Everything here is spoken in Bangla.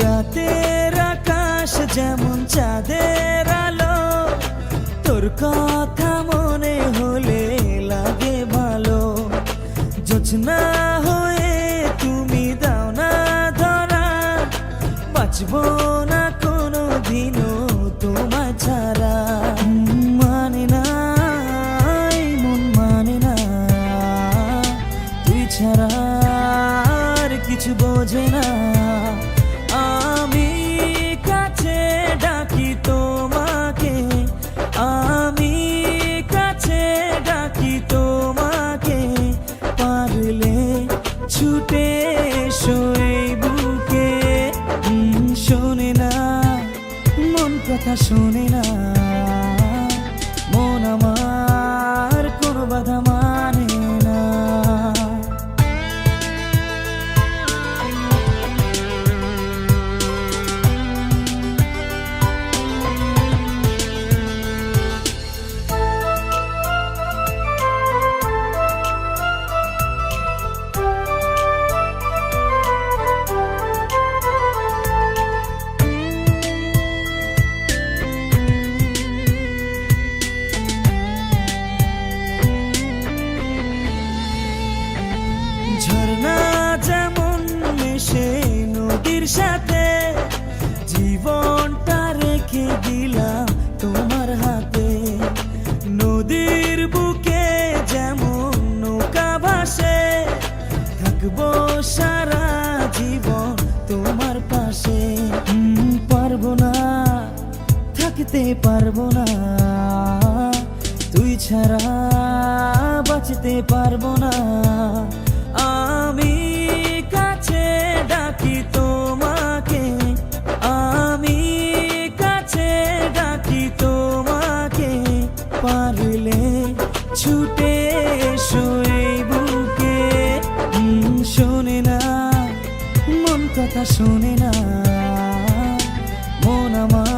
রাতের আকাশ যেমন চাঁদের আলো, তোর কথা মনে হলে লাগে ভালো। জোছনা হয়ে তুমি দাও না ধরা, বাঁচবো না কোনো দিনও তোমার ছাড়া। মানে না এই মন মানে না, তুই ছাড়া আর কিছু বোঝে না। আমি কাছে ডাকি তোমাকে, আমি কাছে ডাকি তোমাকে, পারলে ছুটে এসো এই বুকে। শোনে না মন কথা শোনে না, মন আমার কোনো বাধা মানে না। ঝর্ণা যেমন মিশে নদীর সাথে, জীবনটা রেখে দিলাম তোমার হাতে। নদীর বুকে যেমন নৌকা ভাসে, থাকবো সারা জীবন তোমার পাশে। পারবো না থাকতে পারবো না, তুই ছাড়া বাঁচতে পারবো না। আমি কাছে ডাকি তোমাকে, আমি কাছে ডাকি তোমাকে, পারলে ছুটে এসো এই বুকে। শোনে না মন কথা শোনে না, মন আমার